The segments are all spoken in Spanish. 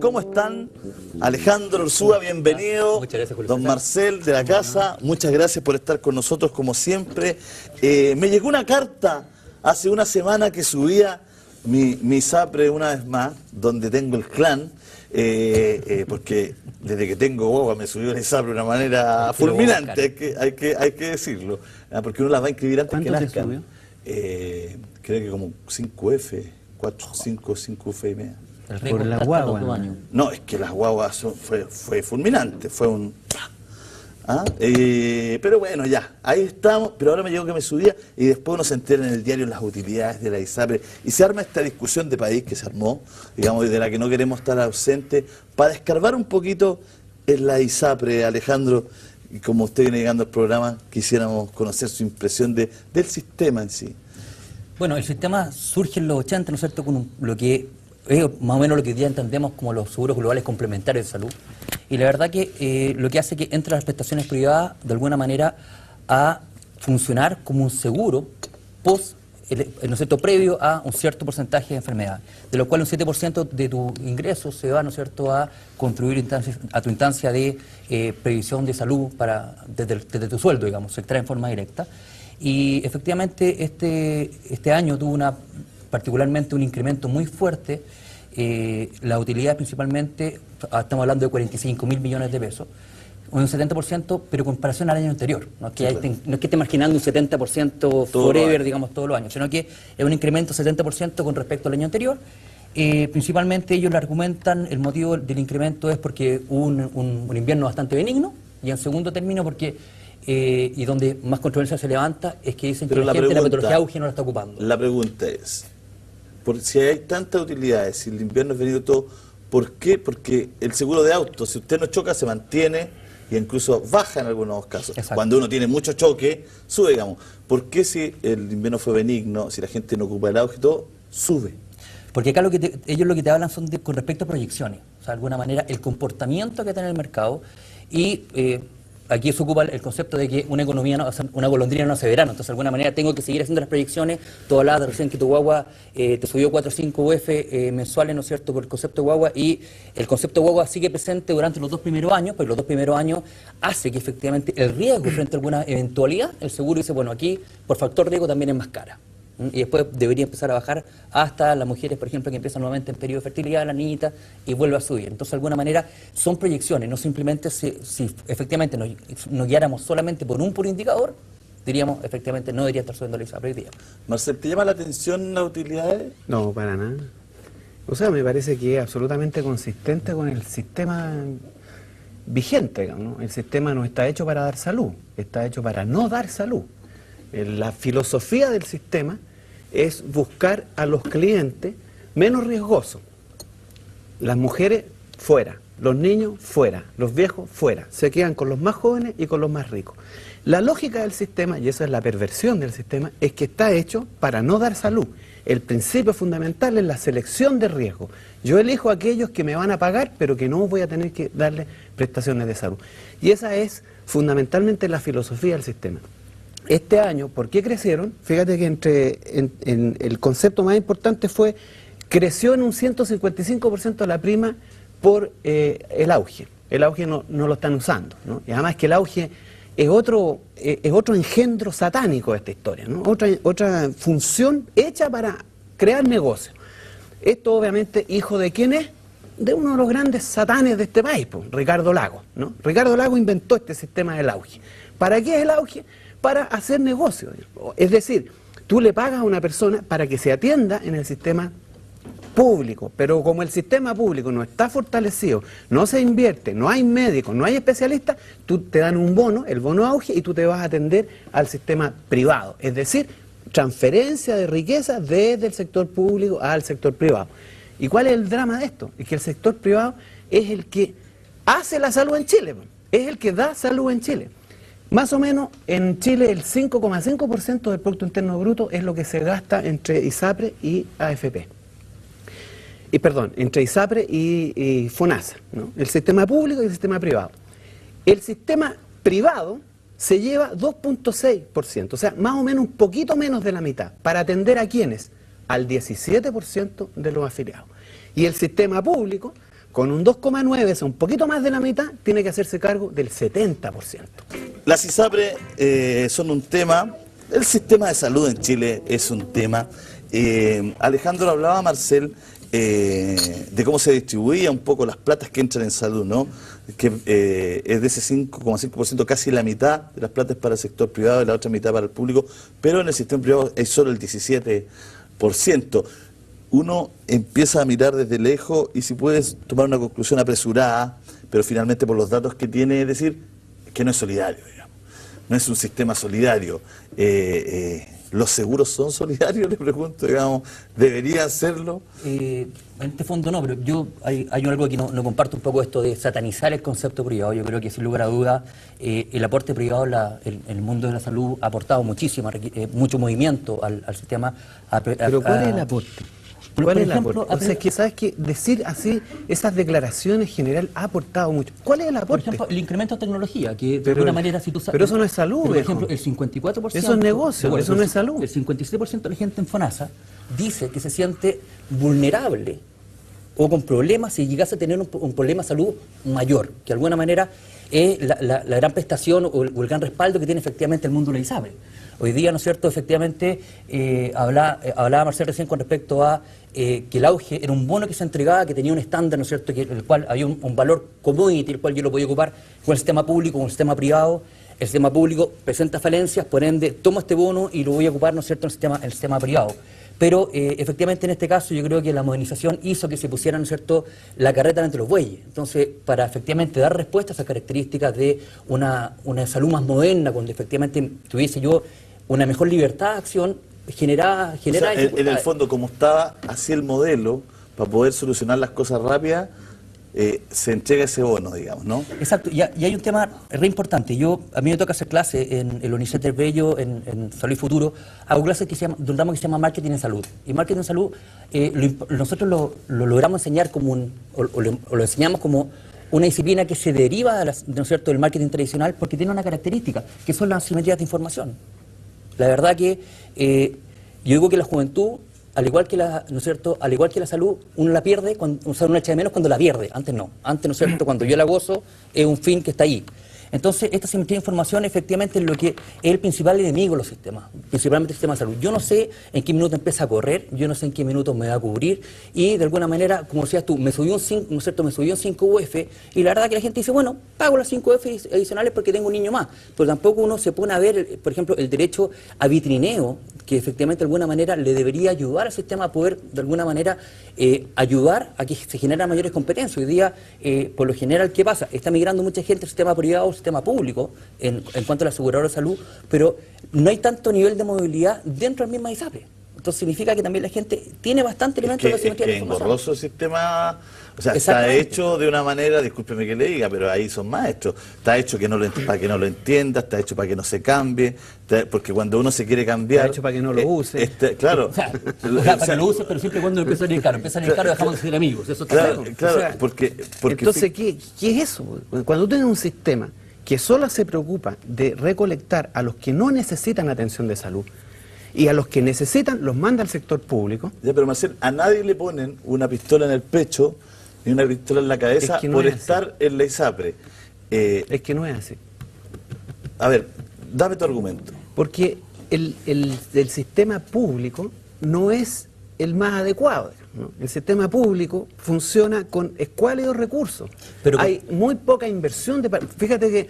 ¿Cómo están? Alejandro Urzúa, bienvenido. Muchas gracias, Julio Don César. Marcel de la casa, muchas gracias por estar con nosotros como siempre. Me llegó una carta hace una semana que subía mi ISAPRE una vez más, donde tengo el clan, porque desde que tengo guagua me subió el ISAPRE de una manera fulminante, hay que decirlo, porque uno las va a inscribir antes que nazcan. Creo que como 5F, 4, 5 F y media. Por la guagua. No, es que las guaguas fue fulminante, fue un... pero bueno, ya, ahí estamos, pero ahora me llegó que me subía y después uno se entera en el diario las utilidades de la ISAPRE y se arma esta discusión de país que se armó, digamos, y de la que no queremos estar ausentes, para escarbar un poquito en la ISAPRE, Alejandro, y como usted viene llegando al programa, quisiéramos conocer su impresión del sistema en sí. Bueno, el sistema surge en los 80, ¿no es cierto?, con lo que es más o menos lo que hoy día entendemos como los seguros globales complementarios de salud. Y la verdad que lo que hace que entre las prestaciones privadas, de alguna manera, a funcionar como un seguro post, ¿no es cierto?, previo a un cierto porcentaje de enfermedad, de lo cual un 7% de tu ingreso se va, ¿no es cierto?, a contribuir a tu instancia de previsión de salud desde tu sueldo, digamos, se extrae en forma directa. Y efectivamente este año tuvo particularmente un incremento muy fuerte, la utilidad principalmente, estamos hablando de 45.000 millones de pesos, un 70%, pero en comparación al año anterior. No es que, no es que esté marginando un 70% forever, digamos, todos los años, sino que es un incremento 70% con respecto al año anterior. Principalmente ellos le argumentan, el motivo del incremento es porque hubo un invierno bastante benigno, y en segundo término porque, y donde más controversia se levanta, es que dicen que la metodología auge no la está ocupando. La pregunta es, si hay tantas utilidades, si el invierno es venido todo, ¿por qué? Porque el seguro de auto, si usted no choca, se mantiene e incluso baja en algunos casos. Exacto. Cuando uno tiene mucho choque, sube, digamos. ¿Por qué si el invierno fue benigno, si la gente no ocupa el auto y todo, sube? Porque acá ellos lo que te hablan son con respecto a proyecciones, o sea, de alguna manera el comportamiento que tiene el mercado y... aquí se ocupa el concepto de que una economía, una golondrina no hace verano, entonces de alguna manera tengo que seguir haciendo las proyecciones. Tú hablabas recién que tu guagua te subió 4 o 5 UF mensuales, ¿no es cierto?, por el concepto de guagua, y el concepto de guagua sigue presente durante los 2 primeros años, pero los 2 primeros años hace que efectivamente el riesgo frente a alguna eventualidad, el seguro dice, bueno, aquí por factor riesgo también es más cara. Y después debería empezar a bajar hasta las mujeres, por ejemplo, que empiezan nuevamente en periodo de fertilidad, la niñita, y vuelve a subir. Entonces, de alguna manera, son proyecciones, no simplemente si efectivamente nos guiáramos solamente por un puro indicador, diríamos, efectivamente, no debería estar subiendo la ISAPRE hoy día. Marcel, ¿te llama la atención las utilidades? No, para nada. O sea, me parece que es absolutamente consistente con el sistema vigente, ¿no? El sistema no está hecho para dar salud, está hecho para no dar salud. La filosofía del sistema es buscar a los clientes menos riesgosos. Las mujeres fuera, los niños fuera, los viejos fuera. Se quedan con los más jóvenes y con los más ricos. La lógica del sistema, y esa es la perversión del sistema, es que está hecho para no dar salud. El principio fundamental es la selección de riesgo. Yo elijo a aquellos que me van a pagar, pero que no voy a tener que darle prestaciones de salud. Y esa es fundamentalmente la filosofía del sistema. Este año, ¿por qué crecieron? Fíjate que el concepto más importante fue, creció en un 155% la prima por el auge. El auge no lo están usando, ¿no? Y además que el auge es otro engendro satánico de esta historia, ¿no? Otra función hecha para crear negocios. Esto obviamente, ¿hijo de quién es? De uno de los grandes satanes de este país, pues, Ricardo Lagos, ¿no? Ricardo Lagos inventó este sistema del auge. ¿Para qué es el auge? Para hacer negocios. Es decir, tú le pagas a una persona para que se atienda en el sistema público, pero como el sistema público no está fortalecido, no se invierte, no hay médicos, no hay especialistas, tú te dan un bono, el bono auge, y tú te vas a atender al sistema privado. Es decir, transferencia de riqueza desde el sector público al sector privado. ¿Y cuál es el drama de esto? Es que el sector privado es el que hace la salud en Chile, es el que da salud en Chile. Más o menos en Chile el 5,5% del Producto Interno Bruto es lo que se gasta entre ISAPRE y AFP. Entre ISAPRE y FONASA, ¿no? El sistema público y el sistema privado. El sistema privado se lleva 2,6%, o sea, más o menos un poquito menos de la mitad, para atender a ¿quiénes? Al 17% de los afiliados. Y el sistema público con un 2,9, es un poquito más de la mitad, tiene que hacerse cargo del 70%. Las ISAPRE son un tema, el sistema de salud en Chile es un tema. Alejandro hablaba, Marcel, de cómo se distribuía un poco las platas que entran en salud, ¿no? Que es de ese 5,5%, casi la mitad de las platas para el sector privado y la otra mitad para el público, pero en el sistema privado es solo el 17%. Uno empieza a mirar desde lejos y si puedes tomar una conclusión apresurada, pero finalmente por los datos que tiene, es decir, que no es solidario, digamos. No es un sistema solidario. ¿Los seguros son solidarios? Le pregunto, digamos, ¿deberían serlo? En este fondo no, pero hay algo que no comparto un poco, esto de satanizar el concepto privado. Yo creo que sin lugar a duda el aporte privado en el mundo de la salud ha aportado mucho movimiento al sistema. Pero ¿cuál es el aporte? ¿Cuál es el aporte? O sea, es que sabes que decir así, esas declaraciones en general ha aportado mucho. ¿Cuál es el aporte? Por ejemplo, el incremento de tecnología, que de alguna manera, si tú sabes. Pero eso no es salud, por ejemplo, el 54%. Eso es negocio, eso no es salud. El 57% de la gente en FONASA dice que se siente vulnerable o con problemas si llegase a tener un problema de salud mayor, que de alguna manera es la gran prestación o el gran respaldo que tiene efectivamente el mundo de la ISAPRE. Hoy día, ¿no es cierto?, efectivamente, hablaba Marcel recién con respecto a que el auge era un bono que se entregaba, que tenía un estándar, ¿no es cierto?, que el cual había un valor commodity, el cual yo lo podía ocupar con el sistema público, con el sistema privado. El sistema público presenta falencias, por ende, tomo este bono y lo voy a ocupar, ¿no es cierto?, en el sistema privado. Pero efectivamente en este caso yo creo que la modernización hizo que se pusiera, ¿no es cierto?, la carreta entre los bueyes. Entonces, para efectivamente dar respuesta a esas características de una salud más moderna, cuando efectivamente tuviese yo una mejor libertad de acción, generar o sea, en el fondo, como estaba así el modelo, para poder solucionar las cosas rápidas, se entrega ese bono, digamos, ¿no? Exacto, y hay un tema re importante. A mí me toca hacer clase en el Unicef del Bello, en Salud y Futuro, hago clases de un ramo que se llama Marketing en Salud. Y Marketing en Salud, nosotros lo logramos enseñar lo enseñamos como una disciplina que se deriva, ¿no es cierto?, del marketing tradicional, porque tiene una característica, que son las asimetrías de información. La verdad que yo digo que la juventud, al igual que ¿no es cierto?, al igual que la salud, uno la pierde, uno echa de menos cuando la pierde. Antes no. Antes, ¿no es cierto?, cuando yo la gozo, es un fin que está ahí. Entonces, esta asimetría de información efectivamente es lo que es el principal enemigo de los sistemas, principalmente el sistema de salud. Yo no sé en qué minuto empieza a correr, yo no sé en qué minuto me va a cubrir, y de alguna manera, como decías tú, me subió un 5, ¿no es cierto?, me subió un 5 UF, y la verdad que la gente dice, bueno, pago las 5 UF adicionales porque tengo un niño más, pero tampoco uno se pone a ver, por ejemplo, el derecho a vitrineo, que efectivamente de alguna manera le debería ayudar al sistema a poder de alguna manera ayudar a que se generen mayores competencias. Hoy día, por lo general, ¿qué pasa? Está migrando mucha gente al sistema privado al sistema público en cuanto a la aseguradora de salud, pero no hay tanto nivel de movilidad dentro del mismo ISAPRE. Entonces significa que también la gente tiene bastante elementos de asimetría de información. Es engorroso el sistema, o sea, está hecho de una manera, discúlpeme que le diga, pero ahí son maestros. Está hecho para que no lo entienda, está hecho para que no se cambie, porque cuando uno se quiere cambiar... Está hecho para que no lo use. Claro. O sea, para que lo use, pero siempre cuando empieza a salir caro. Empieza a salir caro, dejamos de ser amigos. Eso está claro. O sea, porque entonces, ¿qué es eso? Cuando tú tienes un sistema que solo se preocupa de recolectar a los que no necesitan atención de salud, y a los que necesitan los manda al sector público. Ya, pero Marcel, a nadie le ponen una pistola en el pecho ni una pistola en la cabeza por estar en la ISAPRE. Es que no es así. A ver, dame tu argumento. Porque el sistema público no es el más adecuado, ¿no? El sistema público funciona con escuálidos recursos. Pero hay muy poca inversión. Fíjate que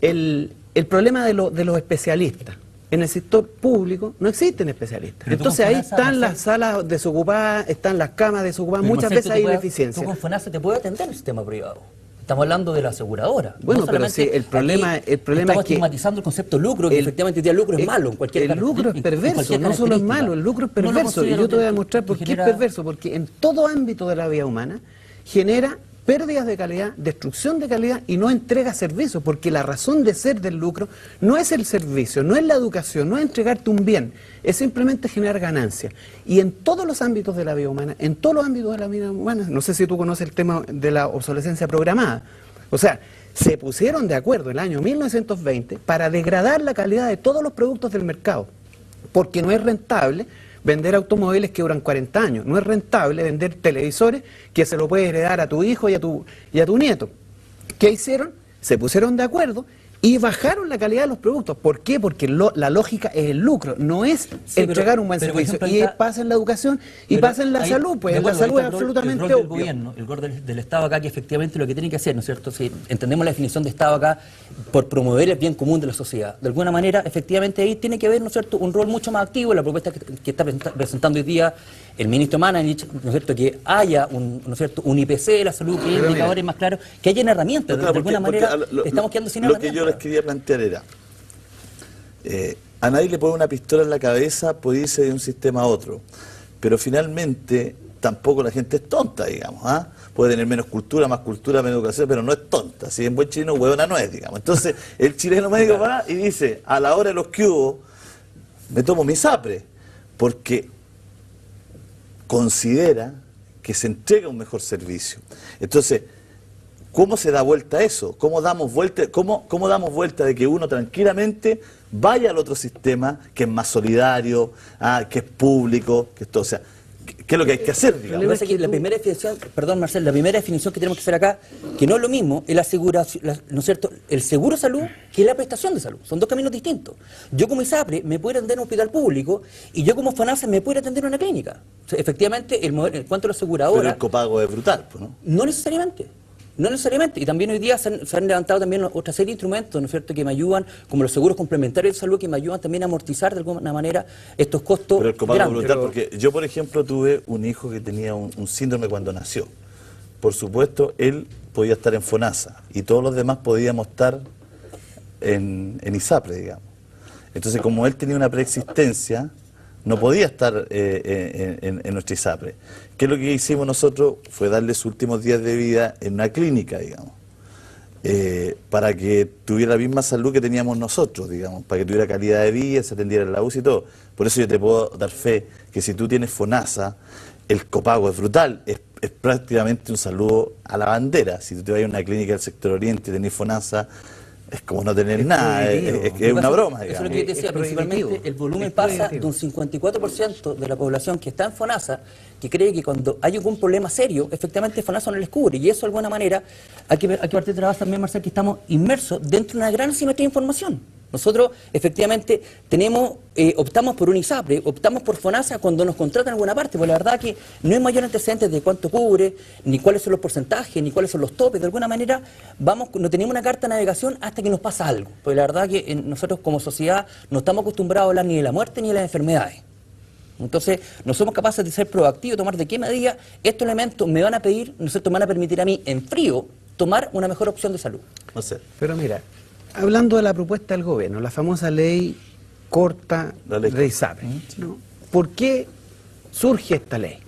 el problema de los especialistas. En el sector público no existen especialistas. Pero entonces ahí están las salas desocupadas, están las camas desocupadas, muchas veces hay ineficiencia. Tú con FONASA te puede atender el sistema privado. Estamos hablando de la aseguradora. Bueno, pero sí, el problema es que... Estamos estigmatizando el concepto de lucro, que efectivamente el lucro es malo. El lucro es perverso, no solo es malo, el lucro es perverso. Y yo te voy a demostrar por qué es perverso. Porque en todo ámbito de la vida humana genera pérdidas de calidad, destrucción de calidad y no entrega servicios, porque la razón de ser del lucro no es el servicio, no es la educación, no es entregarte un bien, es simplemente generar ganancias. Y en todos los ámbitos de la vida humana, en todos los ámbitos de la vida humana, no sé si tú conoces el tema de la obsolescencia programada, o sea, se pusieron de acuerdo en el año 1920 para degradar la calidad de todos los productos del mercado, porque no es rentable vender automóviles que duran 40 años. No es rentable vender televisores que se lo puedes heredar a tu hijo y a tu nieto. ¿Qué hicieron? Se pusieron de acuerdo y bajaron la calidad de los productos. ¿Por qué? Porque la lógica es el lucro, no es entregar un buen servicio. Ejemplo, y pasa en la educación y pasa en la salud, pues la salud es absolutamente el rol del obvio. gobierno, el rol del Estado acá, que efectivamente lo que tiene que hacer, ¿no es cierto? Si entendemos la definición de Estado acá, por promover el bien común de la sociedad. De alguna manera, efectivamente, ahí tiene que haber, ¿no es cierto?, un rol mucho más activo en la propuesta que está presentando hoy día el ministro Mananich, ¿no es cierto?, que haya ¿no es cierto?, un IPC de la salud, que haya indicadores más claros, que haya herramientas. Claro, de alguna manera, estamos quedando sin herramientas. Lo que yo les quería plantear era, a nadie le pone una pistola en la cabeza por irse de un sistema a otro, pero finalmente tampoco la gente es tonta, digamos, ¿ah? Puede tener menos cultura, menos educación, pero no es tonta. Si en buen chileno, huevona no es, digamos. Entonces, el chileno medio va y dice, a la hora de los que hubo, me tomo mi ISAPRE, porque considera que se entrega un mejor servicio. Entonces, ¿cómo se da vuelta a eso? ¿Cómo damos vuelta de que uno tranquilamente vaya al otro sistema que es más solidario, que es público, que esto, o sea, ¿qué es lo que hay que hacer, digamos? Lo que pasa es que la primera definición, perdón Marcel, la primera definición que tenemos que hacer acá, que no es lo mismo, es ¿no es cierto?, el seguro salud que la prestación de salud. Son dos caminos distintos. Yo como ISAPRE me puedo atender en un hospital público y yo como FONASA me puedo atender en una clínica. O sea, efectivamente, en cuanto a la aseguradora... Pero el copago es brutal, ¿no? No necesariamente. No necesariamente, y también hoy día se han levantado también otra serie de instrumentos, ¿no es cierto?, que me ayudan, como los seguros complementarios de salud, que me ayudan también a amortizar de alguna manera estos costos. Pero el copago es brutal, pero... porque yo, por ejemplo, tuve un hijo que tenía un síndrome cuando nació. Por supuesto, él podía estar en FONASA, y todos los demás podíamos estar en ISAPRE, digamos. Entonces, como él tenía una preexistencia, no podía estar en nuestra ISAPRE. ¿Qué es lo que hicimos nosotros? Fue darle sus últimos días de vida en una clínica, digamos, para que tuviera la misma salud que teníamos nosotros, digamos, para que tuviera calidad de vida, se atendiera en la UCI y todo. Por eso yo te puedo dar fe que si tú tienes FONASA, el copago es brutal, es prácticamente un saludo a la bandera. Si tú te vas a una clínica del sector oriente y tenés FONASA, es como no tener nada, es una broma, digamos. Eso es lo que yo te decía, principalmente el volumen pasa de un 54% de la población que está en FONASA, que cree que cuando hay algún problema serio, efectivamente FONASA no les cubre, y eso de alguna manera hay que partir de la base también, Marcel, que estamos inmersos dentro de una gran asimetría de información. Nosotros efectivamente optamos por un ISAPRE, optamos por FONASA cuando nos contratan en alguna parte, porque la verdad que no hay mayor antecedentes de cuánto cubre, ni cuáles son los porcentajes, ni cuáles son los topes. De alguna manera no tenemos una carta de navegación hasta que nos pasa algo, porque la verdad que nosotros como sociedad no estamos acostumbrados a hablar ni de la muerte ni de las enfermedades. Entonces, no somos capaces de ser proactivos, tomar de qué medida estos elementos me van a pedir, ¿no es cierto?, me van a permitir a mí, en frío, tomar una mejor opción de salud. No sé. Pero mira, hablando de la propuesta del gobierno, la famosa ley corta de ISAPRE, ¿no? ¿Por qué surge esta ley?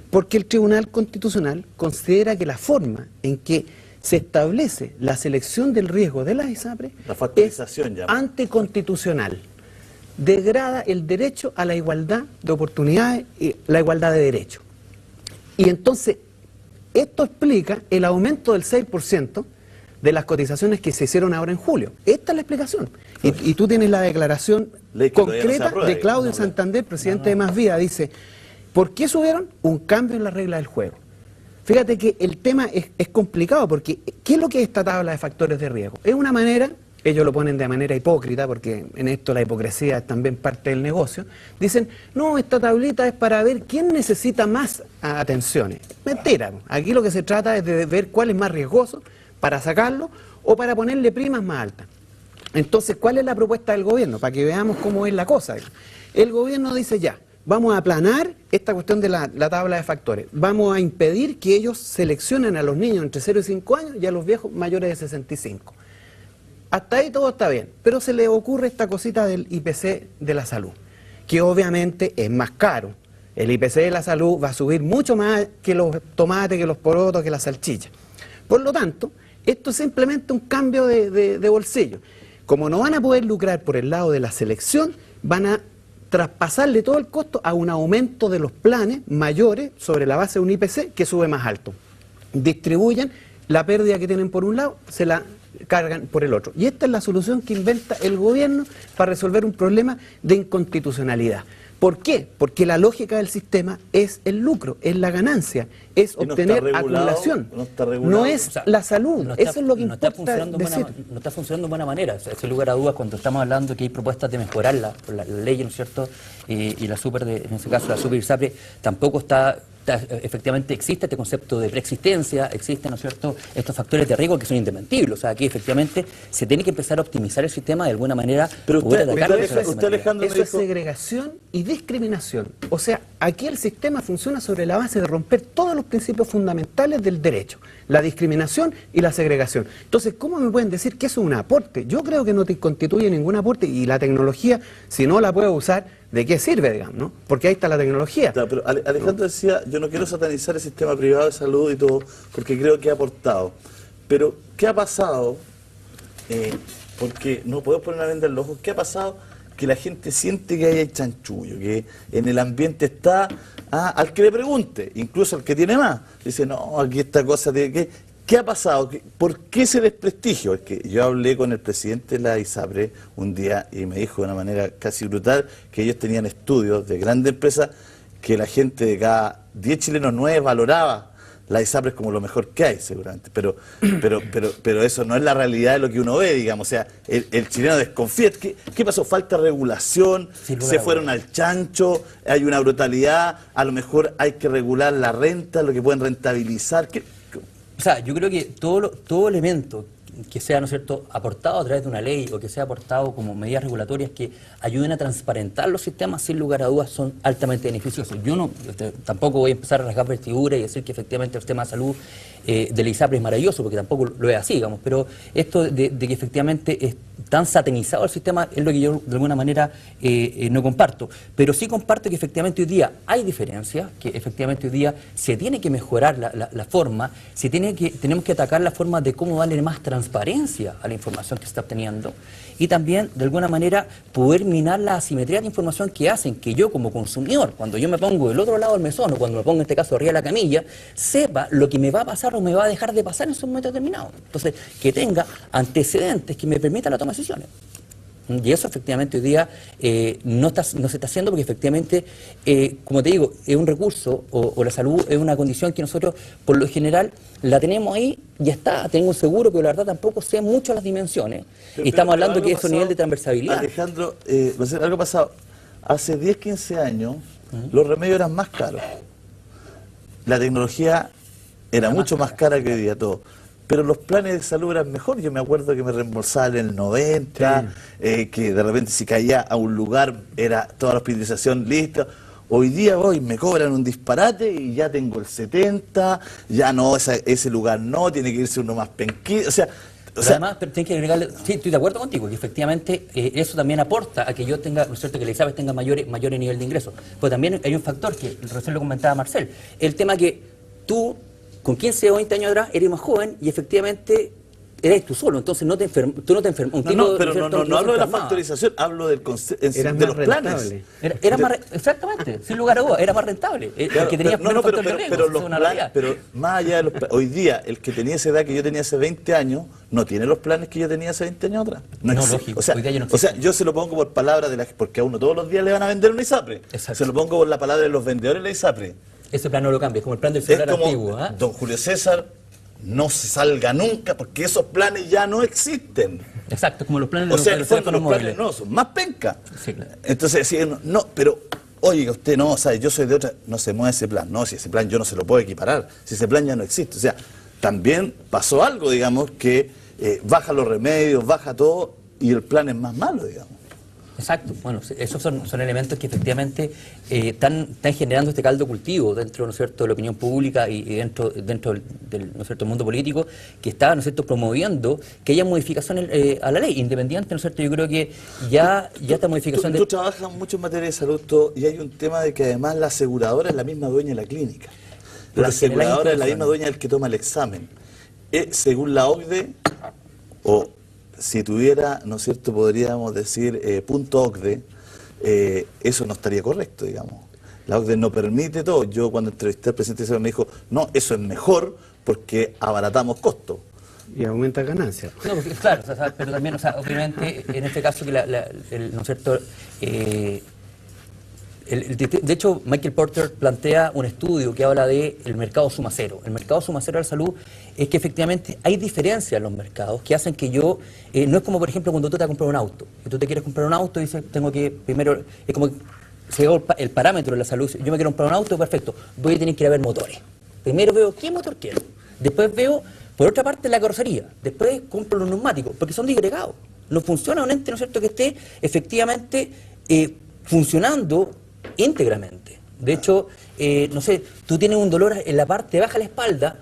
Porque el Tribunal Constitucional considera que la forma en que se establece la selección del riesgo de las ISAPRE es anticonstitucional. Degrada el derecho a la igualdad de oportunidades y la igualdad de derechos. Y entonces, esto explica el aumento del 6% de las cotizaciones que se hicieron ahora en julio. Esta es la explicación. Y tú tienes la declaración concreta de Claudio Santander, presidente de Más Vida, dice, ¿por qué subieron? Un cambio en la regla del juego. Fíjate que el tema es complicado, porque ¿qué es lo que es esta tabla de factores de riesgo? Es una manera, ellos lo ponen de manera hipócrita, porque en esto la hipocresía es también parte del negocio, dicen, no, esta tablita es para ver quién necesita más atenciones. Mentira, aquí lo que se trata es de ver cuál es más riesgoso, para sacarlo o para ponerle primas más altas. Entonces, ¿cuál es la propuesta del gobierno? Para que veamos cómo es la cosa. El gobierno dice ya, vamos a aplanar esta cuestión de la tabla de factores. Vamos a impedir que ellos seleccionen a los niños entre 0 y 5 años y a los viejos mayores de 65. Hasta ahí todo está bien, pero se le ocurre esta cosita del IPC de la salud, que obviamente es más caro. El IPC de la salud va a subir mucho más que los tomates, que los porotos, que las salchichas. Por lo tanto, esto es simplemente un cambio de bolsillo. Como no van a poder lucrar por el lado de la selección, van a traspasarle todo el costo a un aumento de los planes mayores sobre la base de un IPC que sube más alto. Distribuyen la pérdida que tienen por un lado, se la cargan por el otro. Y esta es la solución que inventa el gobierno para resolver un problema de inconstitucionalidad. ¿Por qué? Porque la lógica del sistema es el lucro, es la ganancia, es Y no obtener está regulado, acumulación. no está regulado. No es la salud, no está- eso es lo que no está importa decir. no está funcionando de buena manera. O sea, sin lugar a dudas, cuando estamos hablando que hay propuestas de mejorarla, por la ley, ¿no es cierto? Y la super, en ese caso, la super ISAPRE, tampoco efectivamente existe este concepto de preexistencia, existen, ¿no es cierto?, estos factores de riesgo que son indesmentibles. O sea, aquí efectivamente se tiene que empezar a optimizar el sistema de alguna manera. Pero poder usted, atacar usted, esa usted, Alejandro, me Eso es dijo... segregación y discriminación. O sea, aquí el sistema funciona sobre la base de romper todos los principios fundamentales del derecho, la discriminación y la segregación. Entonces, ¿cómo me pueden decir que eso es un aporte? Yo creo que no te constituye ningún aporte, y la tecnología, si no la puedo usar, ¿de qué sirve, digamos, no? Porque ahí está la tecnología. Claro, pero Alejandro decía, yo no quiero satanizar el sistema privado de salud y todo, porque creo que ha aportado. Pero, ¿qué ha pasado? Porque no podemos poner una venda en los ojos. ¿Qué ha pasado? Que la gente siente que hay chanchullo, que en el ambiente está al que le pregunte, incluso al que tiene más. Dice, no, aquí esta cosa tiene que... ¿Qué ha pasado? ¿Por qué ese desprestigio? Es que yo hablé con el presidente de la ISAPRE un día y me dijo de una manera casi brutal que ellos tenían estudios de grandes empresas que la gente de cada 10 chilenos 9 valoraba la ISAPRE como lo mejor que hay, seguramente. Pero eso no es la realidad de lo que uno ve, digamos. O sea, el chileno desconfía. ¿Qué pasó? Falta regulación, se fueron al chancho, hay una brutalidad, a lo mejor hay que regular la renta, lo que pueden rentabilizar. O sea, yo creo que todo elemento que sea, ¿no es cierto?, aportado a través de una ley o que sea aportado como medidas regulatorias que ayuden a transparentar los sistemas, sin lugar a dudas, son altamente beneficiosos. Yo tampoco voy a empezar a rasgar vestiduras y decir que efectivamente el sistema de salud de la ISAPRE es maravilloso, porque tampoco lo es así, digamos, pero esto de que efectivamente es tan satanizado el sistema es lo que yo de alguna manera no comparto. Pero sí comparto que efectivamente hoy día hay diferencias, que efectivamente hoy día se tiene que mejorar la forma, tenemos que atacar la forma de cómo darle más transparencia a la información que se está obteniendo, y también de alguna manera poder minar la asimetría de información que hacen que yo como consumidor, cuando yo me pongo del otro lado del mesón o cuando me pongo en este caso arriba de la camilla, sepa lo que me va a pasar o me va a dejar de pasar en su momento determinado. Entonces, que tenga antecedentes que me permitan la toma de decisiones. Y eso efectivamente hoy día no se está haciendo porque efectivamente, como te digo, es un recurso o la salud es una condición que nosotros por lo general la tenemos ahí, ya está, tengo un seguro, pero la verdad tampoco sé mucho las dimensiones. Y estamos hablando que es un nivel de transversalidad. Alejandro, algo pasado. Hace 10, 15 años los remedios eran más caros. La tecnología era mucho más cara que hoy día todo. Pero los planes de salud eran mejor. Yo me acuerdo que me reembolsaban en el 90, que de repente si caía a un lugar era toda la hospitalización lista. Hoy día voy, me cobran un disparate y ya tengo el 70, ya no, ese lugar no, tiene que irse uno más penquito. O sea, además, pero tienes que agregarle, sí, estoy de acuerdo contigo, que efectivamente eso también aporta a que yo tenga, ¿no es cierto?, que la ISAPRE tenga mayores nivel de ingresos. Pero también hay un factor que recién lo comentaba Marcel, el tema que tú, con 15 o 20 años atrás, eres más joven y efectivamente eres tú solo, entonces tú no te enfermas. No hablo de la factorización, hablo del concepto de los planes. Exactamente, sin lugar a dudas, era más rentable. Claro, que tenía pero los planes, pero más allá de los planes, hoy día el que tenía esa edad que yo tenía hace 20 años, no tiene los planes que yo tenía hace 20 años atrás. Lógico, hoy día o sea, yo se lo pongo por palabra porque a uno todos los días le van a vender una ISAPRE. Exacto. Se lo pongo por la palabra de los vendedores de la ISAPRE. Ese plan no lo cambia, es como el plan del celular antiguo. Don Julio César, no se salga nunca porque esos planes ya no existen. Exacto, como los planes de los teléfonos móviles. Planes no, son más penca. Sí, claro. Entonces decían, no, pero oiga usted, no, ¿sabe? Yo soy de otra, no se mueve ese plan. No, si ese plan yo no se lo puedo equiparar, si ese plan ya no existe. O sea, también pasó algo, digamos, que baja los remedios, baja todo y el plan es más malo, digamos. Exacto, bueno, esos son elementos que efectivamente están generando este caldo cultivo dentro, ¿no es cierto?, de la opinión pública y dentro del ¿no es cierto?, mundo político, que está, ¿no es cierto?, promoviendo que haya modificaciones a la ley, independiente, ¿no es cierto? Yo creo que ya esta modificación... Tú trabajas mucho en materia de salud todo, y hay un tema de que además la aseguradora es la misma dueña de la clínica. La aseguradora es la misma dueña del que toma el examen. Según la OCDE, o... si tuviera, ¿no es cierto?, podríamos decir punto OCDE, eso no estaría correcto, digamos. La OCDE no permite todo. Yo cuando entrevisté al presidente de me dijo, no, eso es mejor porque abaratamos costos. Y aumenta ganancias. No, porque, claro, pero también, obviamente, en este caso, que ¿no es cierto?, De hecho, Michael Porter plantea un estudio que habla del mercado suma cero. El mercado suma cero de la salud es que efectivamente hay diferencias en los mercados que hacen que yo, no es como por ejemplo cuando tú te vas a comprar un auto, y tú te quieres comprar un auto y dices, tengo que primero, es como que se llegó el parámetro de la salud, yo me quiero comprar un auto, perfecto, voy a tener que ir a ver motores. Primero veo qué motor quiero, después veo, por otra parte, la carrocería, después compro los neumáticos, porque son disgregados. No funciona un ente, ¿no es cierto?, que esté efectivamente funcionando íntegramente. De hecho, no sé, tú tienes un dolor en la parte baja de la espalda,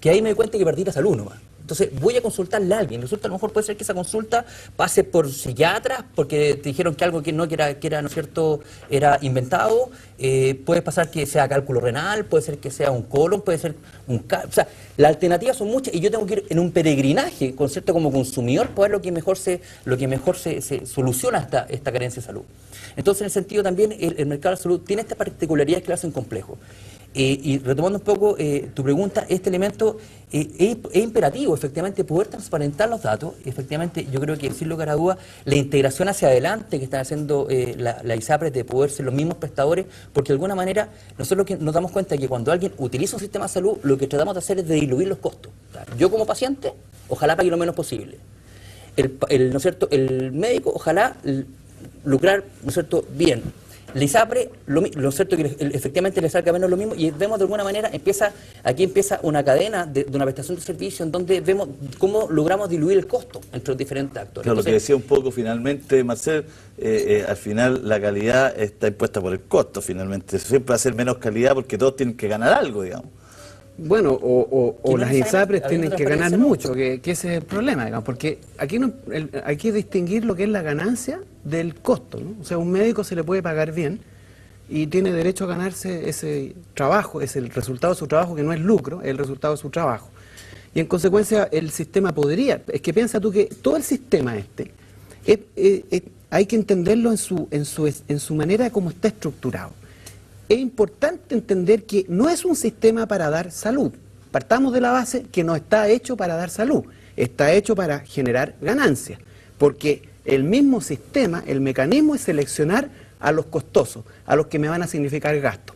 que ahí me doy cuenta que perdí la salud nomás. Entonces voy a consultarle a alguien. Resulta, a lo mejor puede ser que esa consulta pase por psiquiatras, porque te dijeron que algo que no, que era, ¿no es cierto?, era inventado. Puede pasar que sea cálculo renal, puede ser que sea un colon, puede ser un... O sea, las alternativas son muchas y yo tengo que ir en un peregrinaje, con cierto, como consumidor, para ver lo que mejor se soluciona esta carencia de salud. Entonces, en el sentido también, el mercado de la salud tiene estas particularidades que lo hacen complejo. Y retomando un poco tu pregunta, este elemento es imperativo, efectivamente, poder transparentar los datos. Efectivamente, yo creo que, sin lugar a dudas, la integración hacia adelante que están haciendo la ISAPRES, de poder ser los mismos prestadores, porque de alguna manera nosotros nos damos cuenta que cuando alguien utiliza un sistema de salud, lo que tratamos de hacer es de diluir los costos. Yo como paciente, ojalá pague lo menos posible. ¿No es cierto?, el médico, ojalá lucrar, ¿no es cierto?, bien. La ISAPRE, lo cierto es que efectivamente le salga menos lo mismo, y vemos de alguna manera, aquí empieza una cadena de una prestación de servicio en donde vemos cómo logramos diluir el costo entre los diferentes actores. Claro, lo que decía un poco finalmente, Marcel, al final la calidad está impuesta por el costo, finalmente. Siempre va a ser menos calidad porque todos tienen que ganar algo, digamos. Bueno, o las ISAPRES tienen que ganar mucho, que ese es el problema, digamos, porque aquí hay que distinguir lo que es la ganancia del costo, ¿no? O sea, a un médico se le puede pagar bien y tiene derecho a ganarse ese trabajo, es el resultado de su trabajo, que no es lucro, es el resultado de su trabajo. Y en consecuencia el sistema podría, es que piensa tú que todo el sistema hay que entenderlo en su manera como está estructurado. Es importante entender que no es un sistema para dar salud. Partamos de la base que no está hecho para dar salud, está hecho para generar ganancias, porque el mismo sistema, el mecanismo es seleccionar a los costosos, a los que me van a significar gasto.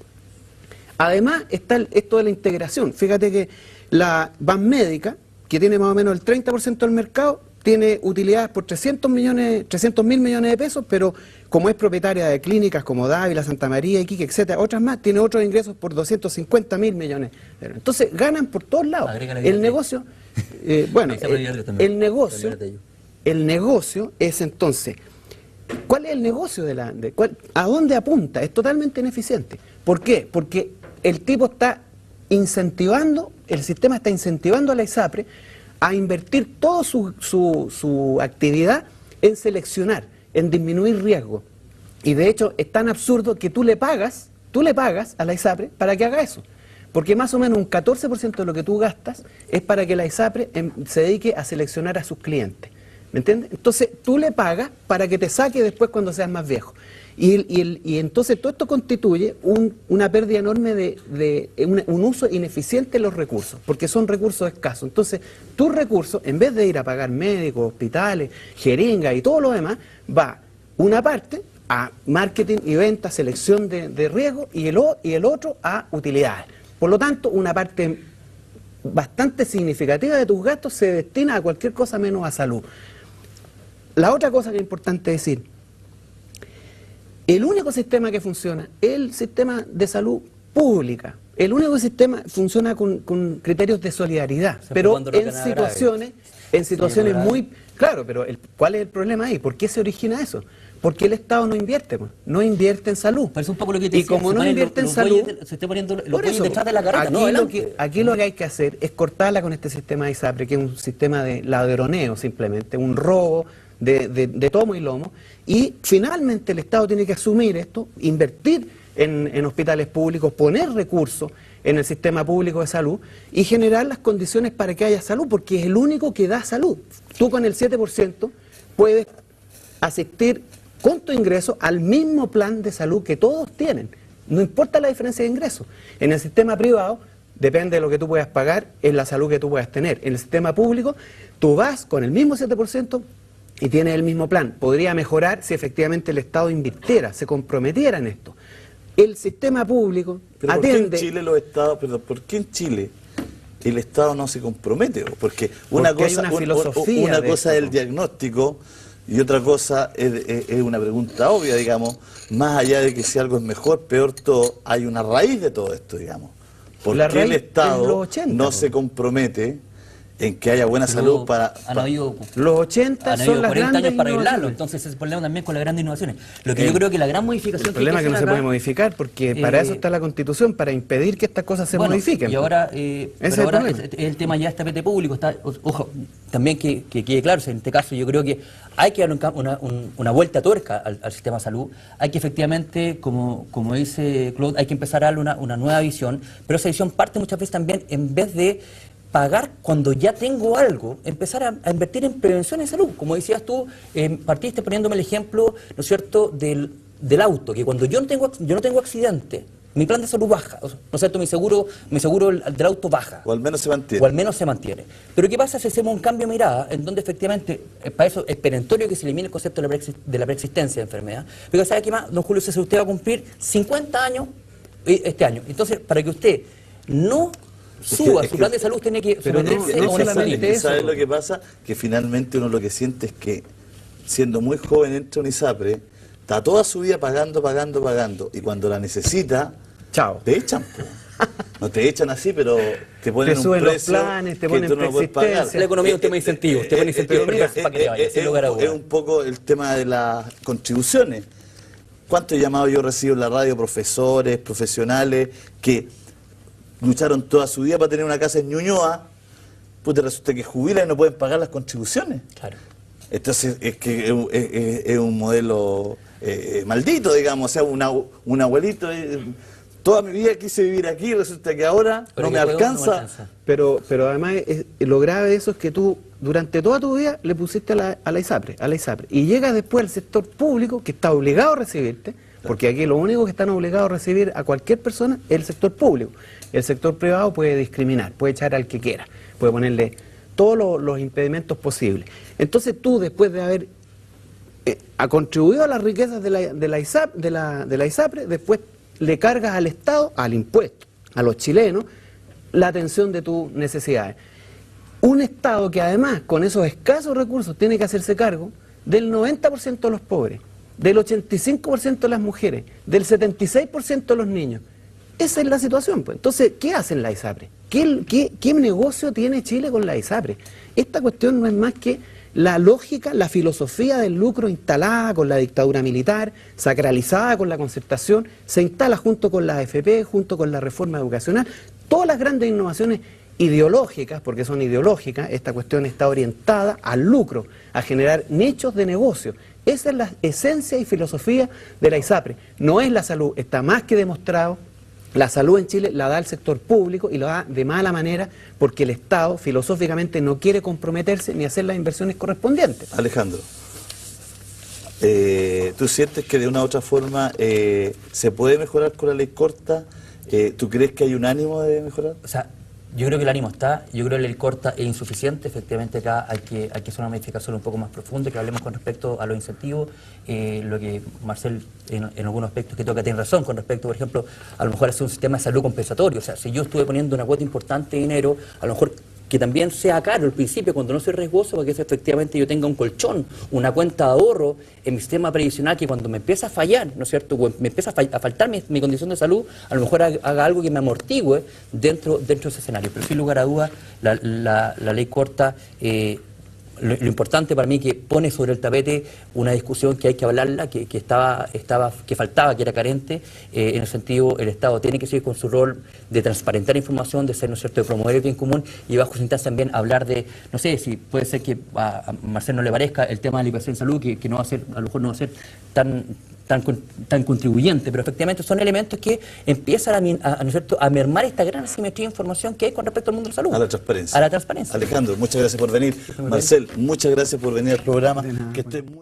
Además está esto de la integración. Fíjate que la Banmédica, que tiene más o menos el 30% del mercado, tiene utilidades por 300.000 millones de pesos, pero como es propietaria de clínicas como Dávila, Santa María, Iquique, etcétera, otras más, tiene otros ingresos por 250.000 millones. Entonces ganan por todos lados. El negocio, el negocio es entonces, ¿cuál es el negocio a dónde apunta? Es totalmente ineficiente. ¿Por qué? Porque el tipo está incentivando, el sistema está incentivando a la ISAPRE a invertir toda su actividad en seleccionar, en disminuir riesgo. Y de hecho es tan absurdo que tú le pagas a la ISAPRE para que haga eso. Porque más o menos un 14% de lo que tú gastas es para que la ISAPRE se dedique a seleccionar a sus clientes. ¿Me entiendes? Entonces tú le pagas para que te saque después cuando seas más viejo. Y entonces todo esto constituye una pérdida enorme un uso ineficiente de los recursos, porque son recursos escasos. Entonces, tus recursos, en vez de ir a pagar médicos, hospitales, jeringas y todo lo demás, va una parte a marketing y venta, selección de riesgo, y el otro a utilidades. Por lo tanto, una parte bastante significativa de tus gastos se destina a cualquier cosa menos a salud. La otra cosa que es importante decir: el único sistema que funciona es el sistema de salud pública. El único sistema funciona con criterios de solidaridad, pero en situaciones muy... Claro, pero ¿cuál es el problema ahí? ¿Por qué se origina eso? Porque el Estado no invierte, no invierte en salud. Parece un poco lo que te decía, y como no invierte en salud... Se está poniendo los bueyes detrás de la carreta. Aquí lo que hay que hacer es cortarla con este sistema de ISAPRE, que es un sistema de ladroneo simplemente, un robo de tomo y lomo, y finalmente el Estado tiene que asumir esto, invertir en hospitales públicos, poner recursos en el sistema público de salud y generar las condiciones para que haya salud, porque es el único que da salud. Tú con el 7% puedes asistir con tu ingreso al mismo plan de salud que todos tienen, no importa la diferencia de ingresos. En el sistema privado, depende de lo que tú puedas pagar, es la salud que tú puedas tener. En el sistema público, tú vas con el mismo 7% y tienes el mismo plan. Podría mejorar si efectivamente el Estado invirtiera, se comprometiera en esto. el sistema público Pero ¿por qué en atiende... Chile los estados, perdón, por qué en Chile el Estado no se compromete? Porque una Porque hay cosa, una filosofía una de cosa es esto, el diagnóstico y otra cosa es una pregunta obvia, digamos, más allá de que si algo es mejor, peor, todo, hay una raíz de todo esto, digamos. ¿Por La qué el raíz es Estado los 80, no po. se compromete en que haya buena salud Han habido Los 80 han son habido las 40 grandes años para arreglarlo, innovaciones. entonces ese es el problema también con las grandes innovaciones. Lo que yo creo que la gran modificación El problema es que no hay se hacer puede acá- modificar porque para eso está la Constitución, para impedir que estas cosas se Bueno, modifiquen. Y ahora, Ese pero es el ahora problema. el tema ya está tapete público. Ojo, también que quede claro, en este caso yo creo que hay que dar una vuelta a tuerca al sistema de salud. Hay que efectivamente, como dice Claude, hay que empezar a darle una nueva visión, pero esa visión parte muchas veces también, en vez de pagar cuando ya tengo algo, empezar a invertir en prevención de salud. Como decías tú, partiste poniéndome el ejemplo, ¿no es cierto?, del auto, que cuando yo no tengo accidente, mi plan de salud baja, ¿no es cierto?, mi seguro del auto baja. O al menos se mantiene. O al menos se mantiene. Pero ¿qué pasa si hacemos un cambio de mirada en donde efectivamente, para eso es perentorio que se elimine el concepto de la preexistencia de enfermedad? Pero ¿sabe qué más? Don Julio César, usted va a cumplir 50 años este año. Entonces, para que usted no suba es su que- plan de salud, tiene que pero no- someterse no a una solamente examen. eso. ¿Sabes lo que pasa? Que finalmente uno lo que siente es que, siendo muy joven, entra a un ISAPRE, está toda su vida pagando, y cuando la necesita, Chao. te echan. Po. No te echan así, pero te ponen Te un suben los precio planes, te que ponen tú no puedes pagar. preexistencia. La economía es un tema de incentivos, usted pone incentivos pero mira, para que le vaya, sin lugar a dudas. es un poco el tema de las contribuciones. ¿Cuántos llamados yo recibo en la radio, profesores, profesionales, que lucharon toda su vida para tener una casa en Ñuñoa, pues te resulta que jubilan y no pueden pagar las contribuciones? Claro. Entonces es que es un modelo maldito, digamos, o sea, un abuelito, toda mi vida quise vivir aquí, resulta que ahora Pero no me que puedo, no me alcanza. alcanza. Pero además lo grave de eso es que tú durante toda tu vida le pusiste a la ISAPRE, y llegas después al sector público que está obligado a recibirte, porque aquí lo único que están obligados a recibir a cualquier persona es el sector público. El sector privado puede discriminar, puede echar al que quiera, puede ponerle todos los impedimentos posibles. Entonces tú, después de haber contribuido a las riquezas de la ISAPRE, después le cargas al Estado, al impuesto, a los chilenos, la atención de tus necesidades. Un Estado que además, con esos escasos recursos, tiene que hacerse cargo del 90% de los pobres, del 85% de las mujeres, del 76% de los niños. Esa es la situación, pues. Entonces, ¿qué hacen la ISAPRE? ¿Qué negocio tiene Chile con la ISAPRE? Esta cuestión no es más que la lógica, la filosofía del lucro instalada con la dictadura militar, sacralizada con la concertación, se instala junto con la AFP, junto con la reforma educacional. Todas las grandes innovaciones ideológicas, porque son ideológicas, esta cuestión está orientada al lucro, a generar nichos de negocio. Esa es la esencia y filosofía de la ISAPRE. No es la salud, está más que demostrado. La salud en Chile la da el sector público y lo da de mala manera porque el Estado filosóficamente no quiere comprometerse ni hacer las inversiones correspondientes. Alejandro, ¿tú sientes que de una u otra forma se puede mejorar con la ley corta? ¿Tú crees que hay un ánimo de mejorar? O sea, yo creo que el ánimo está, yo creo que la ley corta es insuficiente, efectivamente acá hay que hacer una modificación un poco más profunda, que hablemos con respecto a los incentivos, lo que Marcel en algunos aspectos que toca tiene razón, con respecto, por ejemplo, a lo mejor hacer un sistema de salud compensatorio, o sea, si yo estuve poniendo una cuota importante de dinero, a lo mejor que también sea caro al principio, cuando no soy riesgoso, para que efectivamente yo tenga un colchón, una cuenta de ahorro en mi sistema previsional, que cuando me empieza a fallar, ¿no es cierto?, o me empieza a faltar mi condición de salud, a lo mejor haga algo que me amortigüe dentro de ese escenario. Pero sin lugar a dudas, la ley corta, lo importante para mí que pone sobre el tapete una discusión que hay que hablarla, que faltaba, que era carente, en el sentido, el Estado tiene que seguir con su rol de transparentar información, de ser, ¿no es cierto?, de promover el bien común, y bajo esa instancia también hablar de, no sé, si puede ser que a Marcel no le parezca el tema de la educación en salud, que no va a ser, a lo mejor no va a ser tan contribuyente, pero efectivamente son elementos que empiezan ¿no es cierto?, a mermar esta gran asimetría de información que hay con respecto al mundo de la salud. A la transparencia. A la transparencia. Alejandro, muchas gracias por venir. Marcel, muchas gracias por venir al programa. De nada, Que estés muy